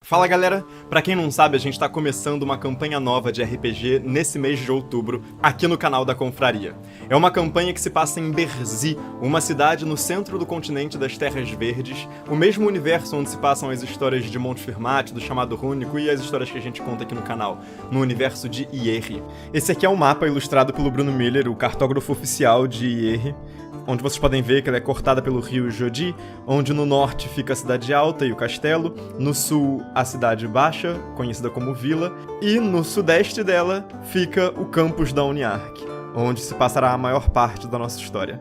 Fala galera, pra quem não sabe, a gente tá começando uma campanha nova de RPG nesse mês de outubro, aqui no canal da Confraria. É uma campanha que se passa em Berzee, uma cidade no centro do continente das Terras Verdes, o mesmo universo onde se passam as histórias de Montfermat, do Chamado Rúnico e as histórias que a gente conta aqui no canal, no universo de Hierri. Esse aqui é um mapa ilustrado pelo Bruno Miller, o cartógrafo oficial de Hierri, onde vocês podem ver que ela é cortada pelo rio Jodi, onde no norte fica a cidade alta e o castelo, no sul a cidade baixa, conhecida como vila, e no sudeste dela fica o campus da Uniark, onde se passará a maior parte da nossa história.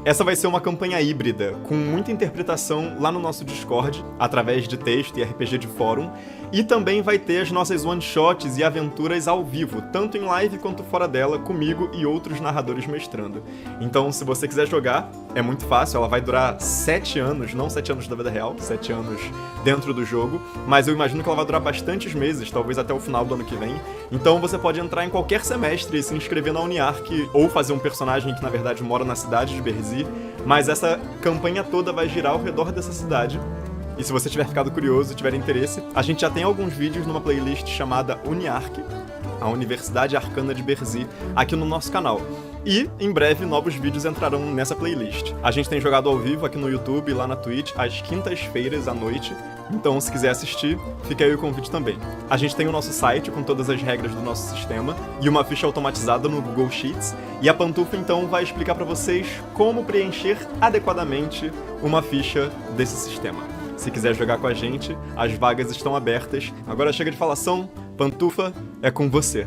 Essa vai ser uma campanha híbrida, com muita interpretação lá no nosso Discord, através de texto e RPG de fórum, e também vai ter as nossas one-shots e aventuras ao vivo, tanto em live quanto fora dela, comigo e outros narradores mestrando. Então, se você quiser jogar, é muito fácil, ela vai durar 7 anos, não 7 anos da vida real, 7 anos dentro do jogo, mas eu imagino que ela vai durar bastantes meses, talvez até o final do ano que vem. Então você pode entrar em qualquer semestre e se inscrever na Uniark, ou fazer um personagem que na verdade mora na cidade de Berzee, mas essa campanha toda vai girar ao redor dessa cidade. E se você tiver ficado curioso e tiver interesse, a gente já tem alguns vídeos numa playlist chamada Uniark, a Universidade Arcana de Berzee, aqui no nosso canal. E, em breve, novos vídeos entrarão nessa playlist. A gente tem jogado ao vivo aqui no YouTube e lá na Twitch, às quintas-feiras à noite. Então, se quiser assistir, fica aí o convite também. A gente tem o nosso site com todas as regras do nosso sistema e uma ficha automatizada no Google Sheets. E a Pantufa, então, vai explicar pra vocês como preencher adequadamente uma ficha desse sistema. Se quiser jogar com a gente, as vagas estão abertas. Agora chega de falação, Pantufa, é com você.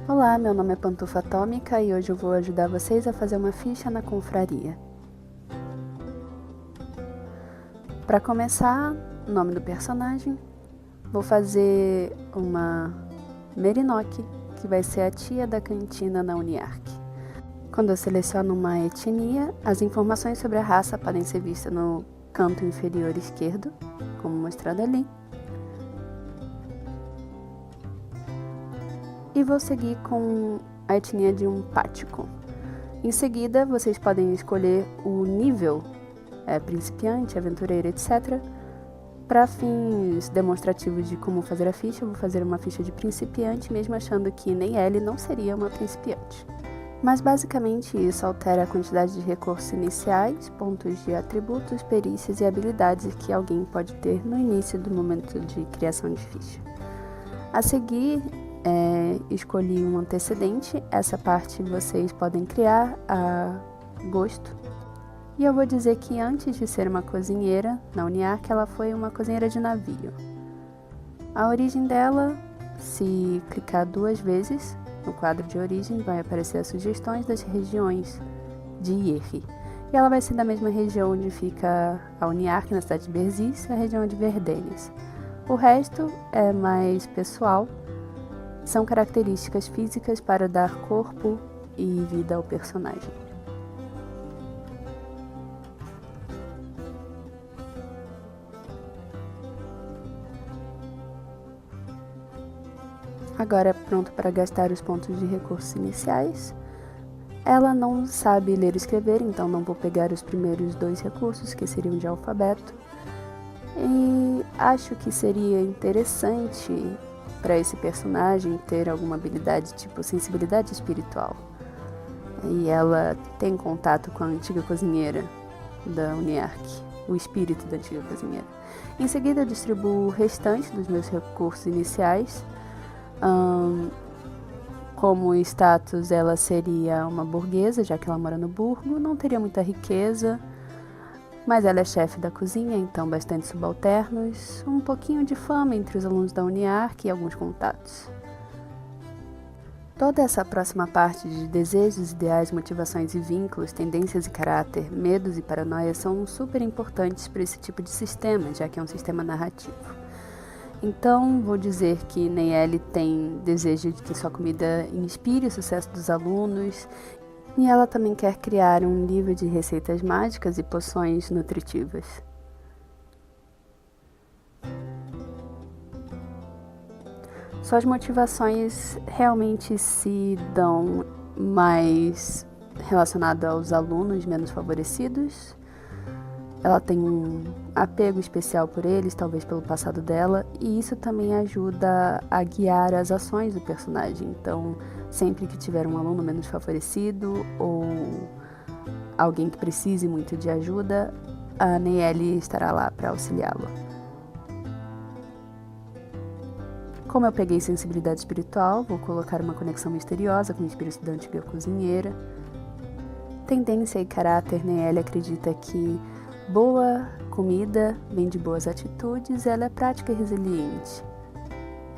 Olá, meu nome é Pantufa Atômica e hoje eu vou ajudar vocês a fazer uma ficha na confraria. Para começar, o nome do personagem, vou fazer uma Merinoc, que vai ser a tia da cantina na Uniark. Quando eu seleciono uma etnia, as informações sobre a raça podem ser vistas no canto inferior esquerdo, como mostrado ali. E vou seguir com a etnia de um Pático. Em seguida, vocês podem escolher o nível, principiante, aventureiro, etc. Para fins demonstrativos de como fazer a ficha, eu vou fazer uma ficha de principiante, mesmo achando que nem ele não seria uma principiante. Mas basicamente isso altera a quantidade de recursos iniciais, pontos de atributos, perícias e habilidades que alguém pode ter no início do momento de criação de ficha. A seguir, escolhi um antecedente, essa parte vocês podem criar a gosto. E eu vou dizer que antes de ser uma cozinheira, na Uniark ela foi uma cozinheira de navio. A origem dela, se clicar 2 vezes, no quadro de origem vai aparecer as sugestões das regiões de Hierri. E ela vai ser da mesma região onde fica a Uniark, na cidade de Berzee, a região de Verdennes. O resto é mais pessoal, são características físicas para dar corpo e vida ao personagem. Agora pronto para gastar os pontos de recursos iniciais. Ela não sabe ler e escrever, então não vou pegar os primeiros 2 recursos, que seriam de alfabeto. E acho que seria interessante para esse personagem ter alguma habilidade tipo sensibilidade espiritual. E ela tem contato com a antiga cozinheira da Uniark, o espírito da antiga cozinheira. Em seguida eu distribuo o restante dos meus recursos iniciais. Como status, ela seria uma burguesa, já que ela mora no burgo, não teria muita riqueza, mas ela é chefe da cozinha, então bastante subalternos, um pouquinho de fama entre os alunos da Uniark e alguns contatos. Toda essa próxima parte de desejos, ideais, motivações e vínculos, tendências e caráter, medos e paranoias são super importantes para esse tipo de sistema, já que é um sistema narrativo. Então, vou dizer que Neyeli tem desejo de que sua comida inspire o sucesso dos alunos, e ela também quer criar um livro de receitas mágicas e poções nutritivas. Suas motivações realmente se dão mais relacionadas aos alunos menos favorecidos, Ela tem um apego especial por eles, talvez pelo passado dela, e isso também ajuda a guiar as ações do personagem. Então, sempre que tiver um aluno menos favorecido ou alguém que precise muito de ajuda, a Neyeli estará lá para auxiliá-lo. Como eu peguei sensibilidade espiritual, vou colocar uma conexão misteriosa com o espírito da antiga cozinheira. Tendência e caráter, Neyeli acredita que boa comida vem de boas atitudes, ela é prática e resiliente.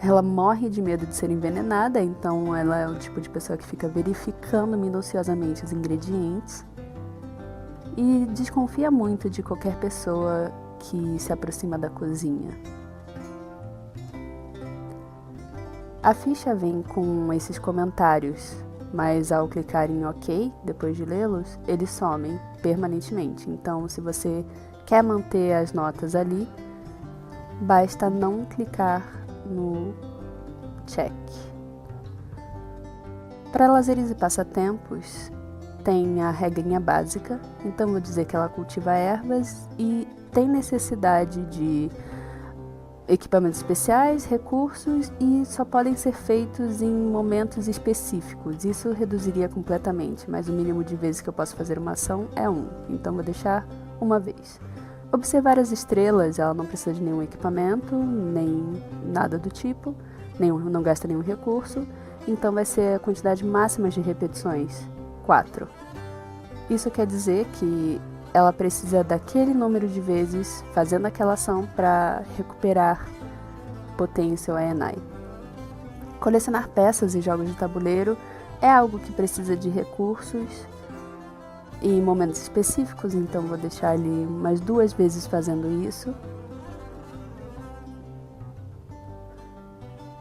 Ela morre de medo de ser envenenada, então ela é o tipo de pessoa que fica verificando minuciosamente os ingredientes e desconfia muito de qualquer pessoa que se aproxima da cozinha. A ficha vem com esses comentários, mas ao clicar em OK, depois de lê-los, eles somem permanentemente. Então, se você quer manter as notas ali, basta não clicar no check. Para lazeres e passatempos, tem a regrinha básica, então vou dizer que ela cultiva ervas e tem necessidade de equipamentos especiais, recursos e só podem ser feitos em momentos específicos. Isso reduziria completamente, mas o mínimo de vezes que eu posso fazer uma ação é 1, então vou deixar uma vez. Observar as estrelas, ela não precisa de nenhum equipamento, nem nada do tipo, não gasta nenhum recurso, então vai ser a quantidade máxima de repetições, 4. Isso quer dizer que ela precisa daquele número de vezes fazendo aquela ação para recuperar potência ou Aenai. Colecionar peças e jogos de tabuleiro é algo que precisa de recursos em momentos específicos, então vou deixar ali umas 2 vezes fazendo isso.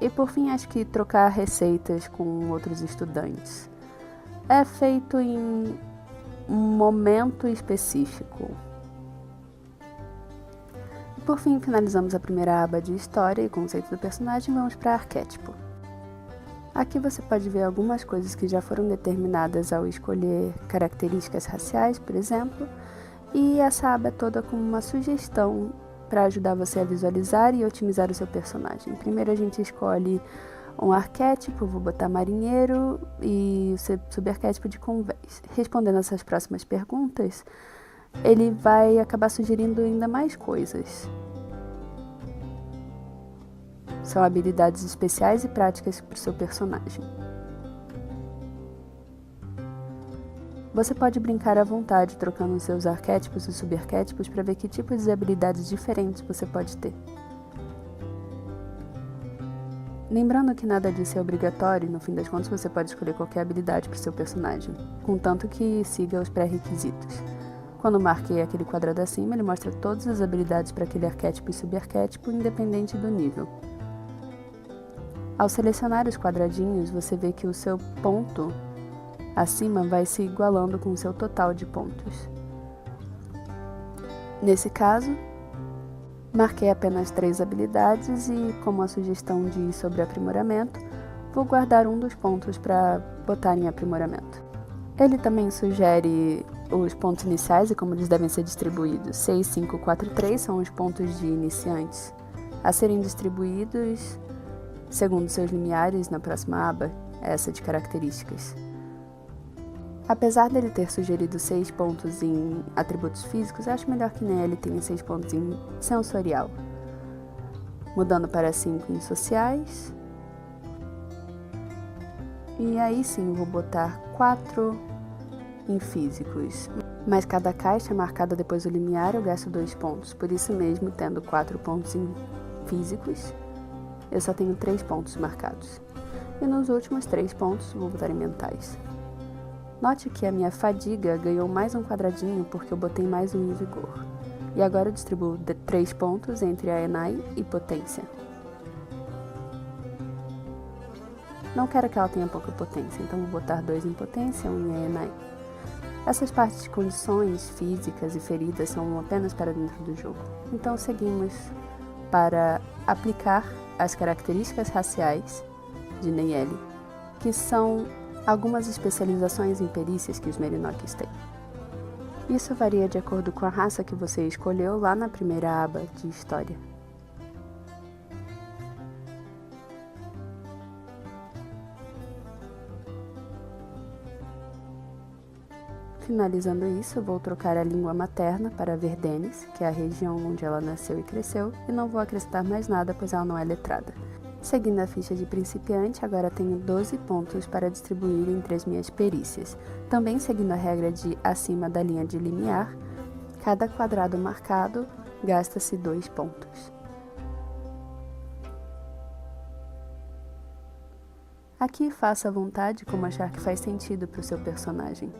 E por fim, acho que trocar receitas com outros estudantes. É feito em um momento específico. E por fim, finalizamos a primeira aba de história e conceito do personagem e vamos para arquétipo. Aqui você pode ver algumas coisas que já foram determinadas ao escolher características raciais, por exemplo, e essa aba é toda como uma sugestão para ajudar você a visualizar e otimizar o seu personagem. Primeiro a gente escolhe um arquétipo, vou botar marinheiro e o subarquétipo de convés. Respondendo essas próximas perguntas, ele vai acabar sugerindo ainda mais coisas. São habilidades especiais e práticas para o seu personagem. Você pode brincar à vontade trocando os seus arquétipos e subarquétipos para ver que tipos de habilidades diferentes você pode ter. Lembrando que nada disso é obrigatório, no fim das contas você pode escolher qualquer habilidade para o seu personagem, contanto que siga os pré-requisitos. Quando marquei aquele quadrado acima, ele mostra todas as habilidades para aquele arquétipo e subarquétipo, independente do nível. Ao selecionar os quadradinhos, você vê que o seu ponto acima vai se igualando com o seu total de pontos. Nesse caso, marquei apenas 3 habilidades e, como a sugestão diz sobre aprimoramento, vou guardar um dos pontos para botar em aprimoramento. Ele também sugere os pontos iniciais e como eles devem ser distribuídos. 6, 5, 4 e 3 são os pontos de iniciantes a serem distribuídos segundo seus limiares na próxima aba, essa de características. Apesar dele ter sugerido 6 pontos em atributos físicos, acho melhor que nele tenha 6 pontos em sensorial. Mudando para 5 em sociais. E aí sim, vou botar 4 em físicos. Mas cada caixa marcada depois do limiar eu gasto 2 pontos. Por isso mesmo, tendo 4 pontos em físicos, eu só tenho 3 pontos marcados. E nos últimos 3 pontos vou botar em mentais. Note que a minha fadiga ganhou mais um quadradinho porque eu botei mais um em vigor. E agora eu distribuo 3 pontos entre a Aenai e potência. Não quero que ela tenha pouca potência, então vou botar 2 em potência, 1 em Aenai. Essas partes de condições físicas e feridas são apenas para dentro do jogo. Então seguimos para aplicar as características raciais de Neyeli, que são algumas especializações em perícias que os Merinokis têm. Isso varia de acordo com a raça que você escolheu lá na primeira aba de História. Finalizando isso, vou trocar a língua materna para Verdenes, que é a região onde ela nasceu e cresceu, e não vou acrescentar mais nada, pois ela não é letrada. Seguindo a ficha de principiante, agora tenho 12 pontos para distribuir entre as minhas perícias. Também seguindo a regra de acima da linha de limiar, cada quadrado marcado gasta-se 2 pontos. Aqui faça à vontade como achar que faz sentido para o seu personagem.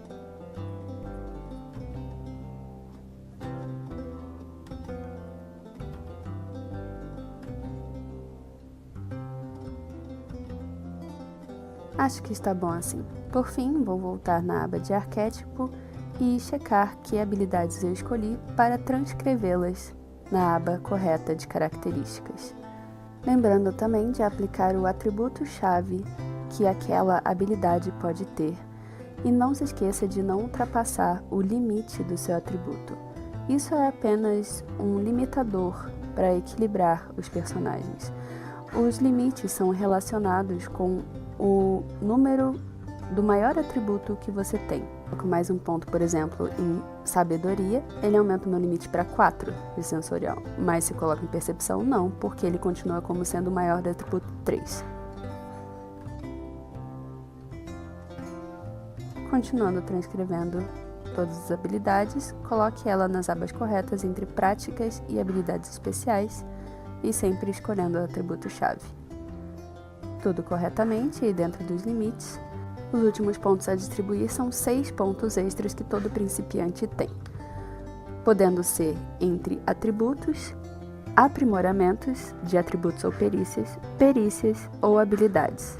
Acho que está bom assim. Por fim, vou voltar na aba de arquétipo e checar que habilidades eu escolhi para transcrevê-las na aba correta de características. Lembrando também de aplicar o atributo-chave que aquela habilidade pode ter. E não se esqueça de não ultrapassar o limite do seu atributo. Isso é apenas um limitador para equilibrar os personagens. Os limites são relacionados com o número do maior atributo que você tem. Com mais um ponto, por exemplo, em sabedoria, ele aumenta o meu limite para 4 de sensorial. Mas se coloca em percepção, não, porque ele continua como sendo o maior do atributo 3. Continuando transcrevendo todas as habilidades, coloque ela nas abas corretas entre práticas e habilidades especiais e sempre escolhendo o atributo-chave. Tudo corretamente e dentro dos limites. Os últimos pontos a distribuir são 6 pontos extras que todo principiante tem, podendo ser entre atributos, aprimoramentos de atributos ou perícias ou habilidades.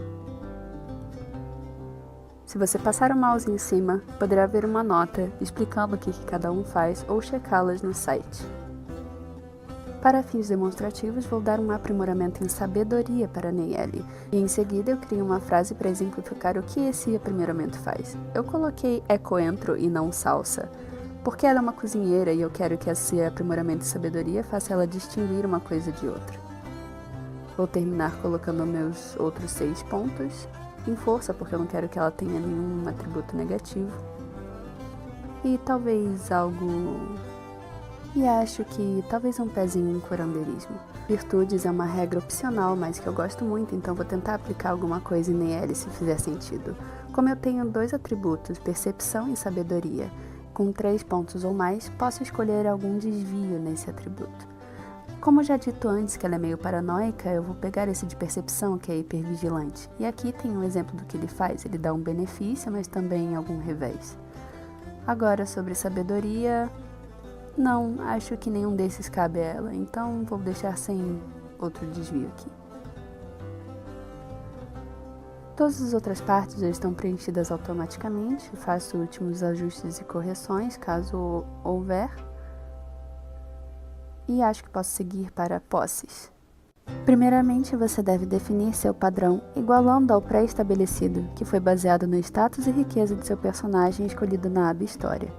Se você passar o mouse em cima, poderá ver uma nota explicando o que cada um faz ou checá-las no site. Para fins demonstrativos, vou dar um aprimoramento em sabedoria para Neyeli, e em seguida eu crio uma frase para exemplificar o que esse aprimoramento faz. Eu coloquei coentro e não salsa, porque ela é uma cozinheira e eu quero que esse aprimoramento em sabedoria faça ela distinguir uma coisa de outra. Vou terminar colocando meus outros 6 pontos em força, porque eu não quero que ela tenha nenhum atributo negativo. E talvez acho que talvez um pezinho em curandeirismo. Virtudes é uma regra opcional, mas que eu gosto muito, então vou tentar aplicar alguma coisa em Neyeli se fizer sentido. Como eu tenho 2 atributos, percepção e sabedoria, com 3 pontos ou mais, posso escolher algum desvio nesse atributo. Como já dito antes que ela é meio paranoica, eu vou pegar esse de percepção, que é hipervigilante. E aqui tem um exemplo do que ele faz. Ele dá um benefício, mas também algum revés. Agora, sobre sabedoria... Não, acho que nenhum desses cabe a ela, então vou deixar sem outro desvio aqui. Todas as outras partes já estão preenchidas automaticamente, faço últimos ajustes e correções, caso houver. E acho que posso seguir para posses. Primeiramente, você deve definir seu padrão igualando ao pré-estabelecido, que foi baseado no status e riqueza de seu personagem escolhido na aba História.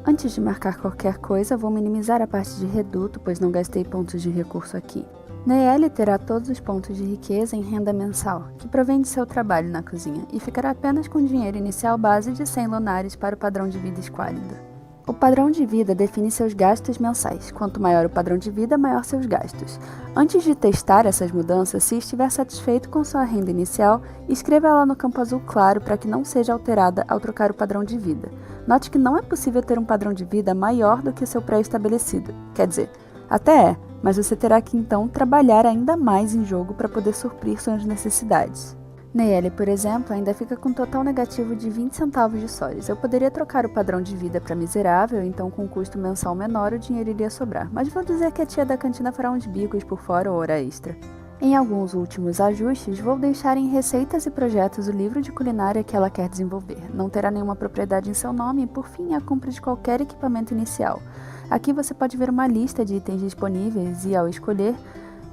Antes de marcar qualquer coisa, vou minimizar a parte de reduto, pois não gastei pontos de recurso aqui. Neyeli terá todos os pontos de riqueza em renda mensal, que provém de seu trabalho na cozinha, e ficará apenas com dinheiro inicial base de 100 lunares para o padrão de vida esquálida. O padrão de vida define seus gastos mensais. Quanto maior o padrão de vida, maior seus gastos. Antes de testar essas mudanças, se estiver satisfeito com sua renda inicial, escreva ela no campo azul claro para que não seja alterada ao trocar o padrão de vida. Note que não é possível ter um padrão de vida maior do que seu pré-estabelecido. Quer dizer, até é, mas você terá que então trabalhar ainda mais em jogo para poder suprir suas necessidades. Neyeli, por exemplo, ainda fica com um total negativo de 20 centavos de soles. Eu poderia trocar o padrão de vida para miserável, então com um custo mensal menor o dinheiro iria sobrar. Mas vou dizer que a tia da cantina fará uns bicos por fora ou hora extra. Em alguns últimos ajustes, vou deixar em receitas e projetos o livro de culinária que ela quer desenvolver. Não terá nenhuma propriedade em seu nome e, por fim, a compra de qualquer equipamento inicial. Aqui você pode ver uma lista de itens disponíveis e, ao escolher,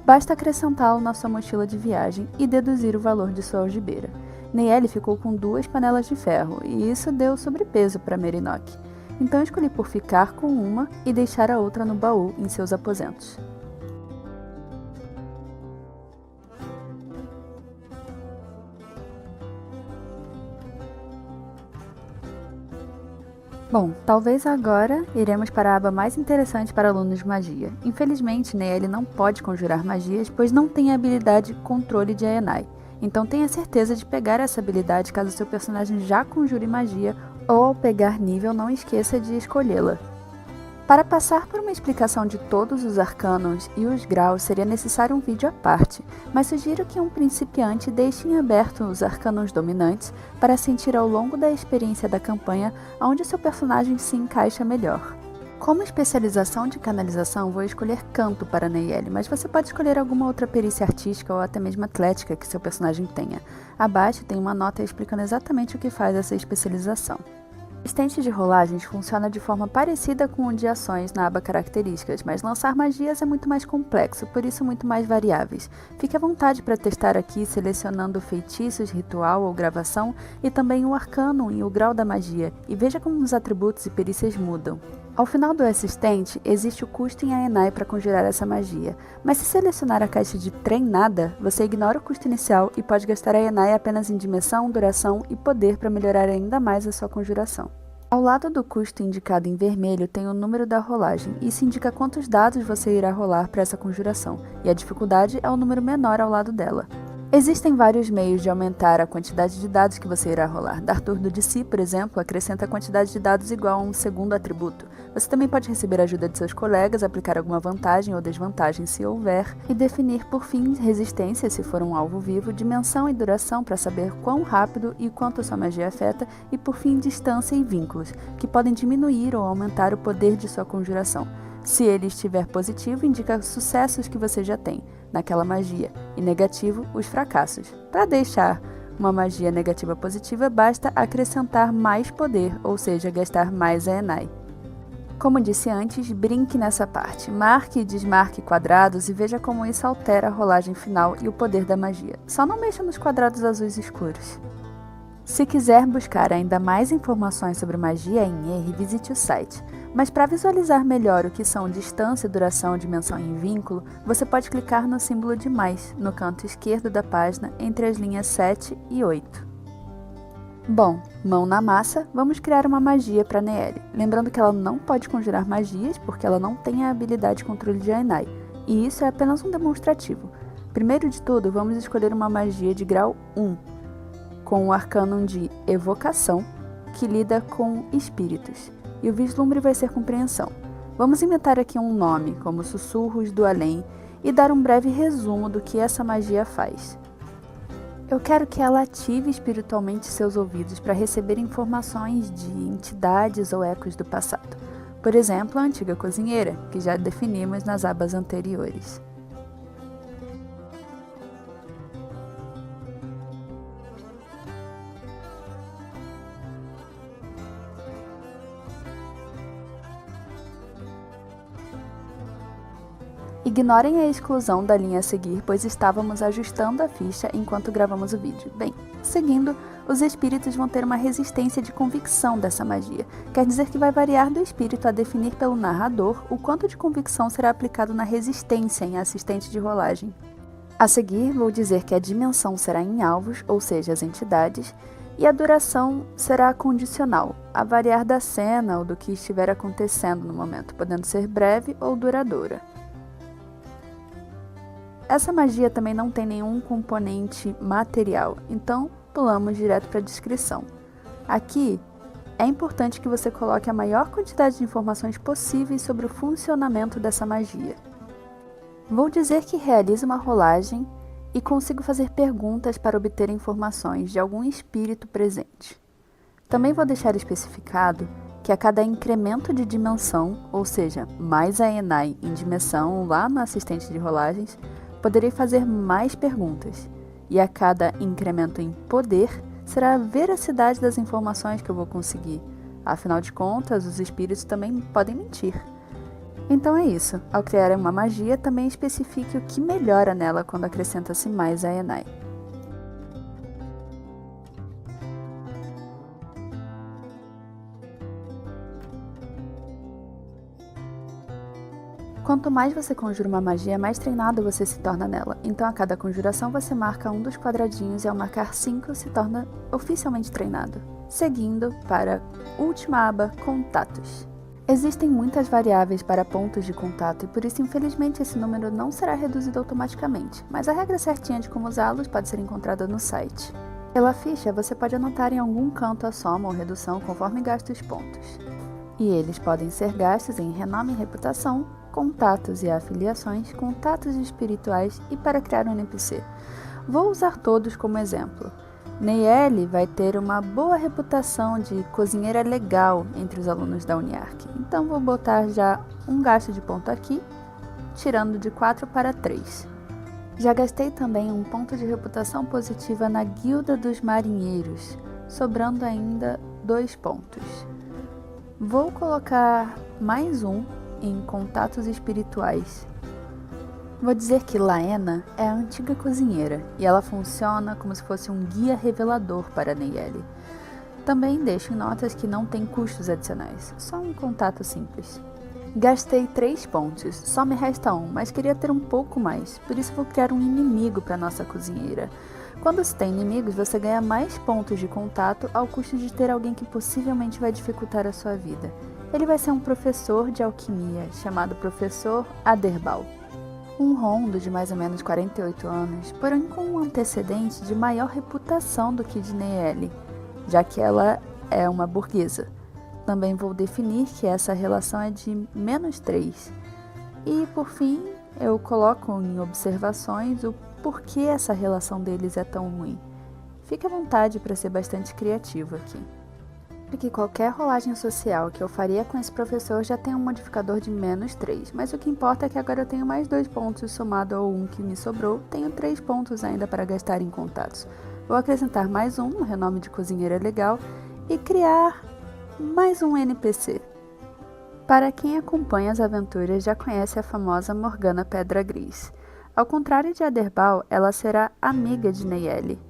basta acrescentá-lo na sua mochila de viagem e deduzir o valor de sua algibeira. Neyeli ficou com 2 panelas de ferro, e isso deu sobrepeso para Merinok. então escolhi por ficar com uma e deixar a outra no baú em seus aposentos. Bom, talvez agora iremos para a aba mais interessante para alunos de magia. Infelizmente, Nayeli não pode conjurar magias, pois não tem a habilidade Controle de Aenai. Então tenha certeza de pegar essa habilidade caso seu personagem já conjure magia, ou ao pegar nível não esqueça de escolhê-la. Para passar por uma explicação de todos os arcanos e os graus seria necessário um vídeo à parte, mas sugiro que um principiante deixe em aberto os arcanos dominantes para sentir ao longo da experiência da campanha onde seu personagem se encaixa melhor. Como especialização de canalização, vou escolher canto para Nayeli, mas você pode escolher alguma outra perícia artística ou até mesmo atlética que seu personagem tenha. Abaixo tem uma nota explicando exatamente o que faz essa especialização. O assistente de rolagens funciona de forma parecida com o de ações na aba Características, mas lançar magias é muito mais complexo, por isso muito mais variáveis. Fique à vontade para testar aqui selecionando feitiços, ritual ou gravação e também o arcano e o grau da magia, e veja como os atributos e perícias mudam. Ao final do assistente, existe o custo em Aenai para conjurar essa magia, mas se selecionar a caixa de treinada, você ignora o custo inicial e pode gastar Aenai apenas em dimensão, duração e poder para melhorar ainda mais a sua conjuração. Ao lado do custo indicado em vermelho tem o número da rolagem, isso indica quantos dados você irá rolar para essa conjuração, e a dificuldade é o número menor ao lado dela. Existem vários meios de aumentar a quantidade de dados que você irá rolar. Dar turno de si, por exemplo, acrescenta a quantidade de dados igual a um segundo atributo. Você também pode receber a ajuda de seus colegas, aplicar alguma vantagem ou desvantagem se houver, e definir por fim resistência se for um alvo vivo, dimensão e duração para saber quão rápido e quanto a sua magia afeta, e por fim distância e vínculos, que podem diminuir ou aumentar o poder de sua conjuração. Se ele estiver positivo, indica sucessos que você já tem naquela magia, e negativo, os fracassos. Para deixar uma magia negativa positiva, basta acrescentar mais poder, ou seja, gastar mais Aenai. Como disse antes, brinque nessa parte, marque e desmarque quadrados e veja como isso altera a rolagem final e o poder da magia. Só não mexa nos quadrados azuis escuros. Se quiser buscar ainda mais informações sobre magia em R, visite o site. Mas para visualizar melhor o que são distância, duração, dimensão e vínculo, você pode clicar no símbolo de mais, no canto esquerdo da página, entre as linhas 7 e 8. Bom, mão na massa, vamos criar uma magia para Nayeli. Lembrando que ela não pode conjurar magias, porque ela não tem a habilidade de controle de Aenai, e isso é apenas um demonstrativo. Primeiro de tudo, vamos escolher uma magia de grau 1, com o arcano de evocação, que lida com espíritos. E o vislumbre vai ser compreensão. Vamos inventar aqui um nome, como Sussurros do Além, e dar um breve resumo do que essa magia faz. Eu quero que ela ative espiritualmente seus ouvidos para receber informações de entidades ou ecos do passado. Por exemplo, a antiga cozinheira, que já definimos nas abas anteriores. Ignorem a exclusão da linha a seguir, pois estávamos ajustando a ficha enquanto gravamos o vídeo. Bem, seguindo, os espíritos vão ter uma resistência de convicção dessa magia. Quer dizer que vai variar do espírito a definir pelo narrador o quanto de convicção será aplicado na resistência em assistente de rolagem. A seguir, vou dizer que a dimensão será em alvos, ou seja, as entidades, e a duração será condicional, a variar da cena ou do que estiver acontecendo no momento, podendo ser breve ou duradoura. Essa magia também não tem nenhum componente material, então pulamos direto para a descrição. Aqui, é importante que você coloque a maior quantidade de informações possíveis sobre o funcionamento dessa magia. Vou dizer que realizo uma rolagem e consigo fazer perguntas para obter informações de algum espírito presente. Também vou deixar especificado que a cada incremento de dimensão, ou seja, mais Aenai em dimensão lá no assistente de rolagens, poderei fazer mais perguntas, e a cada incremento em poder será a veracidade das informações que eu vou conseguir. Afinal de contas, os espíritos também podem mentir. Então é isso, ao criar uma magia, também especifique o que melhora nela quando acrescenta-se mais Aenai. Quanto mais você conjura uma magia, mais treinado você se torna nela. Então, a cada conjuração, você marca um dos quadradinhos e ao marcar 5, se torna oficialmente treinado. Seguindo para a última aba, Contatos. Existem muitas variáveis para pontos de contato e por isso, infelizmente, esse número não será reduzido automaticamente, mas a regra certinha de como usá-los pode ser encontrada no site. Pela ficha, você pode anotar em algum canto a soma ou redução conforme gasta os pontos. E eles podem ser gastos em renome e reputação, contatos e afiliações, contatos espirituais e para criar um NPC. Vou usar todos como exemplo. Neyeli vai ter uma boa reputação de cozinheira legal entre os alunos da Uniark, então vou botar já um gasto de ponto aqui, tirando de 4 para 3. Já gastei também um ponto de reputação positiva na Guilda dos Marinheiros, sobrando ainda 2 pontos. Vou colocar mais um em contatos espirituais. Vou dizer que Laena é a antiga cozinheira e ela funciona como se fosse um guia revelador para Neyeli. Também deixo em notas que não tem custos adicionais, só um contato simples. Gastei 3 pontos, só me resta 1, mas queria ter um pouco mais, por isso vou criar um inimigo para nossa cozinheira. Quando se tem inimigos, você ganha mais pontos de contato ao custo de ter alguém que possivelmente vai dificultar a sua vida. Ele vai ser um professor de alquimia, chamado Professor Aderbal. Um rondo de mais ou menos 48 anos, porém com um antecedente de maior reputação do que de Neyeli, já que ela é uma burguesa. Também vou definir que essa relação é de -3. E, por fim, eu coloco em observações o porquê essa relação deles é tão ruim. Fique à vontade para ser bastante criativo aqui. Que qualquer rolagem social que eu faria com esse professor já tem um modificador de -3, mas o que importa é que agora eu tenho mais 2 pontos somado ao 1 que me sobrou, tenho 3 pontos ainda para gastar em contatos. Vou acrescentar mais um renome de cozinheira legal e criar mais um NPC. Para quem acompanha as aventuras já conhece a famosa Morgana Pedra Gris. Ao contrário de Aderbal, ela será amiga de Neyeli.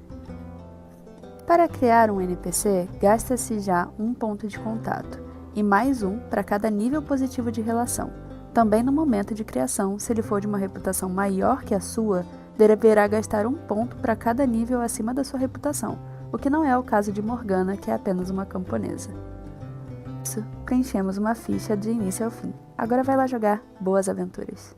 Para criar um NPC, gasta-se já um ponto de contato, e mais um para cada nível positivo de relação. Também no momento de criação, se ele for de uma reputação maior que a sua, deverá gastar um ponto para cada nível acima da sua reputação, o que não é o caso de Morgana, que é apenas uma camponesa. Isso, preenchemos uma ficha de início ao fim. Agora vai lá jogar. Boas aventuras!